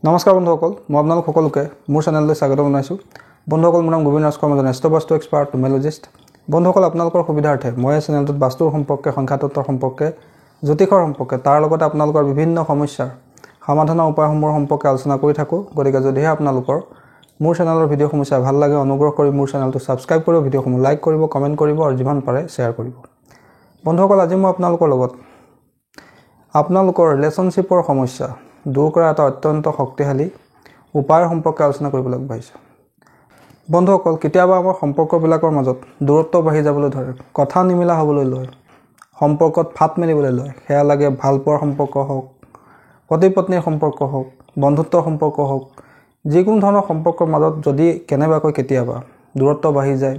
নমস্কাৰ বন্ধুসকল, মই আপোনালোক সকলোকে মোৰ চেনেললৈ স্বাগতম জনাইছোঁ। বন্ধুসকল, মোৰ নাম গোবিন্দ ৰাজখোৱা, মই এষ্ট্ৰবাস্তু এক্সপাৰ্ট নুমেৰলজিষ্ট। বন্ধুসকল, আপোনালোকৰ সুবিধাৰ্থে মই এই চেনেলটোত বাস্তুৰ সম্পৰ্কে, সংখ্যাতত্বৰ সম্পৰ্কে, জ্যোতিষৰ সম্পৰ্কে, তাৰ লগতে আপোনালোকৰ বিভিন্ন সমস্যাৰ সমাধানৰ উপায়সমূহৰ সম্পৰ্কে আলোচনা কৰি থাকোঁ। গতিকে যদিহে আপোনালোকৰ মোৰ চেনেলৰ ভিডিঅ'সমূহ চাই ভাল লাগে, অনুগ্ৰহ কৰি মোৰ চেনেলটো ছাবস্ক্ৰাইব কৰিব, ভিডিঅ'সমূহ লাইক কৰিব, কমেণ্ট কৰিব আৰু যিমান পাৰে শ্বেয়াৰ কৰিব। বন্ধুসকল, আজি মই আপোনালোকৰ লগত আপোনালোকৰ ৰিলেশ্যনশ্বিপৰ সমস্যা দূৰ কৰা এটা অত্যন্ত শক্তিশালী উপায়ৰ সম্পৰ্কে আলোচনা কৰিবলৈ আগবাঢ়িছোঁ। বন্ধুসকল, কেতিয়াবা আমাৰ সম্পৰ্কবিলাকৰ মাজত দূৰত্ব বাঢ়ি যাবলৈ ধৰে, কথা নিমিলা হ'বলৈ লয়, সম্পৰ্কত ফাট মেলিবলৈ লয়। সেয়া লাগে ভালপোৱাৰ সম্পৰ্ক হওক, পতি পত্নীৰ সম্পৰ্ক হওক, বন্ধুত্বৰ সম্পৰ্ক হওক, যিকোনো ধৰণৰ সম্পৰ্কৰ মাজত যদি কেনেবাকৈ কেতিয়াবা দূৰত্ব বাঢ়ি যায়,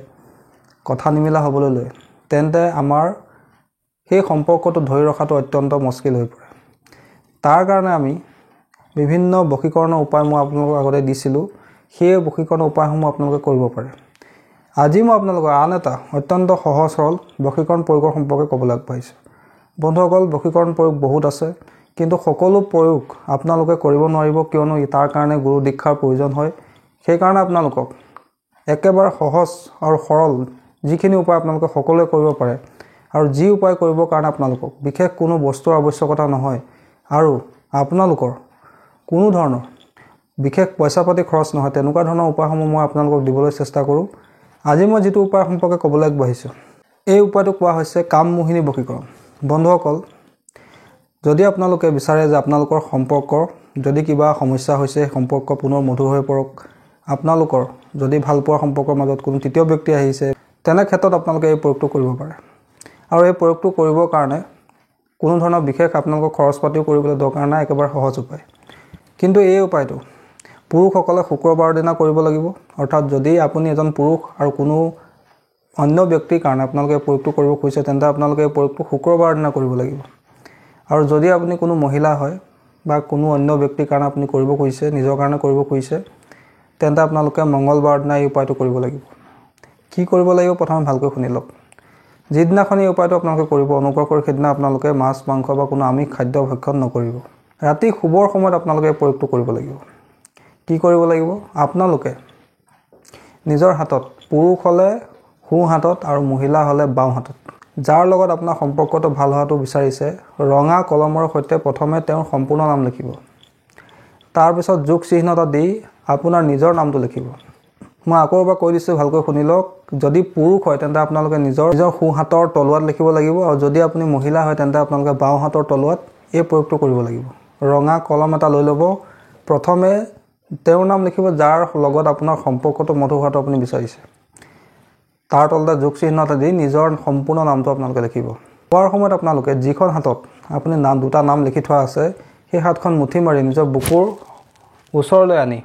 কথা নিমিলা হ'বলৈ লয়, তেন্তে আমাৰ সেই সম্পৰ্কটো ধৰি ৰখাটো অত্যন্ত মুস্কিল হৈ পৰে। তাৰ কাৰণে আমি বিভিন্ন বশীকৰণৰ উপায় মই আপোনালোকৰ আগতে দিছিলোঁ। সেই বশীকৰণৰ উপায়সমূহ আপোনালোকে কৰিব পাৰে। আজি মই আপোনালোকৰ আন এটা অত্যন্ত সহজ সৰল বশীকৰণ প্ৰয়োগৰ সম্পৰ্কে ক'বলৈ আগবাঢ়িছোঁ। বন্ধুসকল, বশীকৰণ প্ৰয়োগ বহুত আছে, কিন্তু সকলো প্ৰয়োগ আপোনালোকে কৰিব নোৱাৰিব, কিয়নো তাৰ কাৰণে গুৰু দীক্ষাৰ প্ৰয়োজন হয়। সেইকাৰণে আপোনালোকক একেবাৰে সহজ আৰু সৰল যিখিনি উপায় আপোনালোকে সকলোৱে কৰিব পাৰে, আৰু যি উপায় কৰিবৰ কাৰণে আপোনালোকক বিশেষ কোনো বস্তুৰ আৱশ্যকতা নহয়, আৰু আপোনালোকৰ কোনো ধৰণৰ বিশেষ পইচা পাতি খৰচ নহয়, তেনেকুৱা ধৰণৰ উপায়সমূহ মই আপোনালোকক দিবলৈ চেষ্টা কৰোঁ। আজি মই যিটো উপায় সম্পৰ্কে ক'বলৈ আগবাঢ়িছোঁ, এই উপায়টো কোৱা হৈছে কামমোহিনী বশীকৰণ। বন্ধুসকল, যদি আপোনালোকে বিচাৰে যে আপোনালোকৰ সম্পৰ্কৰ যদি কিবা সমস্যা হৈছে, সম্পৰ্ক পুনৰ মধুৰ হৈ পৰক, আপোনালোকৰ যদি ভালপোৱাৰ সম্পৰ্কৰ মাজত কোনো তৃতীয় ব্যক্তি আহিছে, তেনে ক্ষেত্ৰত আপোনালোকে এই প্ৰয়োগটো কৰিব পাৰে। আৰু এই প্ৰয়োগটো কৰিবৰ কাৰণে কোনো ধৰণৰ বিশেষ আপোনালোকৰ খৰচ পাতিও কৰিবলৈ দৰকাৰ নাই, একেবাৰে সহজ উপায়। কিন্তু এই উপায়টো পুৰুষসকলে শুক্ৰবাৰৰ দিনা কৰিব লাগিব। অৰ্থাৎ যদি আপুনি এজন পুৰুষ আৰু কোনো অন্য ব্যক্তিৰ কাৰণে আপোনালোকে এই প্ৰয়োগটো কৰিব খুজিছে, তেন্তে আপোনালোকে এই প্ৰয়োগটো শুক্ৰবাৰৰ দিনা কৰিব লাগিব। আৰু যদি আপুনি কোনো মহিলা হয় বা কোনো অন্য ব্যক্তিৰ কাৰণে আপুনি কৰিব খুজিছে, নিজৰ কাৰণে কৰিব খুজিছে, তেন্তে আপোনালোকে মঙলবাৰৰ দিনা এই উপায়টো কৰিব লাগিব। কি কৰিব লাগিব প্ৰথমে ভালকৈ শুনি লওক। যিদিনাখন এই উপায়টো আপোনালোকে কৰিব, অনুগ্ৰহ কৰি সেইদিনা আপোনালোকে মাছ, মাংস বা কোনো আমিষ খাদ্য ভক্ষণ নকৰিব। ৰাতি শুবৰ সময়ত আপোনালোকে এই প্ৰয়োগটো কৰিব লাগিব। কি কৰিব লাগিব? আপোনালোকে নিজৰ হাতত, পুৰুষ হ'লে সোঁ হাতত আৰু মহিলা হ'লে বাওঁ হাতত, যাৰ লগত আপোনাৰ সম্পৰ্কটো ভাল হোৱাটো বিচাৰিছে, ৰঙা কলমৰ সৈতে প্ৰথমে তেওঁৰ সম্পূৰ্ণ নাম লিখিব। তাৰপিছত যোগ চিহ্ন এটা দি আপোনাৰ নিজৰ নামটো লিখিব। মই আকৌ এবাৰ কৈ দিছোঁ, ভালকৈ শুনি লওক। যদি পুৰুষ হয় তেন্তে আপোনালোকে নিজৰ সোঁ হাতৰ তলুৱাত লিখিব লাগিব, আৰু যদি আপুনি মহিলা হয় তেন্তে আপোনালোকে বাওঁ হাতৰ তলুৱাত এই প্ৰয়োগটো কৰিব লাগিব। ৰঙা কলম এটা লৈ ল'ব, প্ৰথমে তেওঁৰ নাম লিখিব যাৰ লগত আপোনাৰ সম্পৰ্কটো মধুৰ হোৱাটো আপুনি বিচাৰিছে। তাৰ তলতে যোগ চিহ্ন এটা দি নিজৰ সম্পূৰ্ণ নামটো আপোনালোকে লিখিব। হোৱাৰ সময়ত আপোনালোকে যিখন হাতত আপুনি দুটা নাম লিখি থোৱা আছে, সেই হাতখন মুঠি মাৰি নিজৰ বুকুৰ ওচৰলৈ আনি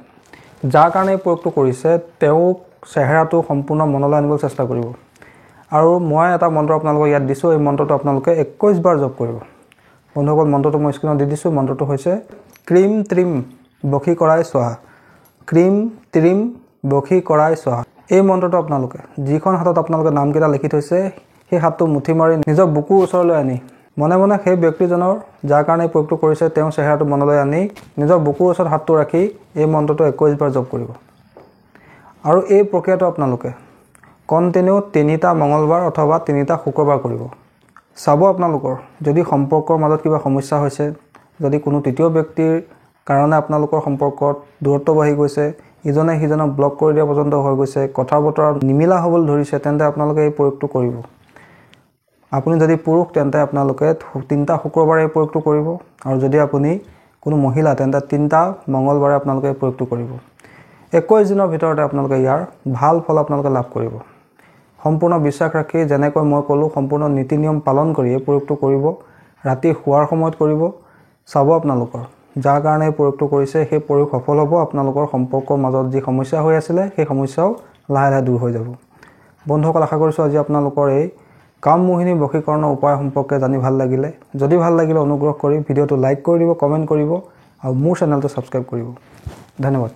যাৰ কাৰণে এই প্ৰয়োগটো কৰিছে, তেওঁক চেহেৰাটো সম্পূৰ্ণ মনলৈ আনিবলৈ চেষ্টা কৰিব। আৰু মই এটা মন্ত্ৰ আপোনালোকক ইয়াত দিছোঁ, এই মন্ত্ৰটো আপোনালোকে 21 বাৰ জপ কৰিব। বন্ধুসকল, মন্ত্ৰটো মই স্ক্ৰীণত দি দিছোঁ। মন্ত্ৰটো হৈছে ক্ৰীম ত্ৰিম বশী কৰাই স্বাহা, ক্ৰীম ত্ৰিম বশী কৰাই স্বাহা। এই মন্ত্ৰটো আপোনালোকে যিখন হাতত আপোনালোকে নামকেইটা লিখি থৈছে, সেই হাতটো মুঠি মাৰি নিজৰ বুকুৰ ওচৰলৈ আনি মনে মনে সেই ব্যক্তিজনৰ যাৰ কাৰণে এই প্ৰয়োগটো কৰিছে, তেওঁৰ চেহেৰাটো মনলৈ আনি নিজৰ বুকুৰ ওচৰত হাতটো ৰাখি এই মন্ত্ৰটো 21 বাৰ জপ কৰিব। আৰু এই প্ৰক্ৰিয়াটো আপোনালোকে কণ্টিনিউ 3টা মঙলবাৰ অথবা 3টা শুক্ৰবাৰ কৰিব। চাব আপোনালোকৰ যদি সম্পৰ্কৰ মাজত কিবা সমস্যা হৈছে, যদি কোনো তৃতীয় ব্যক্তিৰ কাৰণে আপোনালোকৰ সম্পৰ্কত দূৰত্ব বাঢ়ি গৈছে, ইজনে সিজনক ব্লক কৰি দিয়া পৰ্যন্ত হৈ গৈছে, কথা বতৰা নিমিলা হ'বলৈ ধৰিছে, তেন্তে আপোনালোকে এই প্ৰয়োগটো কৰিব। আপুনি যদি পুৰুষ তেন্তে আপোনালোকে 3টা শুক্ৰবাৰে এই প্ৰয়োগটো কৰিব, আৰু যদি আপুনি কোনো মহিলা তেন্তে 3টা মঙলবাৰে আপোনালোকে এই প্ৰয়োগটো কৰিব। 21 দিনৰ ভিতৰতে আপোনালোকে ইয়াৰ ভাল ফল আপোনালোকে লাভ কৰিব। সম্পূৰ্ণ বিশ্বাস ৰাখি, যেনেকৈ মই ক'লোঁ, সম্পূৰ্ণ নীতি নিয়ম পালন কৰি এই প্ৰয়োগটো কৰিব। ৰাতি শোৱাৰ সময়ত কৰিব। চাব আপোনালোকৰ যাৰ কাৰণে এই প্ৰয়োগটো কৰিছে, সেই প্ৰয়োগ সফল হ'ব। আপোনালোকৰ সম্পৰ্কৰ মাজত যি সমস্যা হৈ আছিলে, সেই সমস্যাও লাহে লাহে দূৰ হৈ যাব। বন্ধুসকল, আশা কৰিছোঁ আজি আপোনালোকৰ এই কামমোহিনী বশীকৰণৰ উপায় সম্পৰ্কে জানি ভাল লাগিলে। যদি ভাল লাগিলে অনুগ্ৰহ কৰি ভিডিঅ'টো লাইক কৰি দিব, কমেণ্ট কৰিব, আৰু মোৰ চেনেলটো ছাবস্ক্ৰাইব কৰিব। ধন্যবাদ।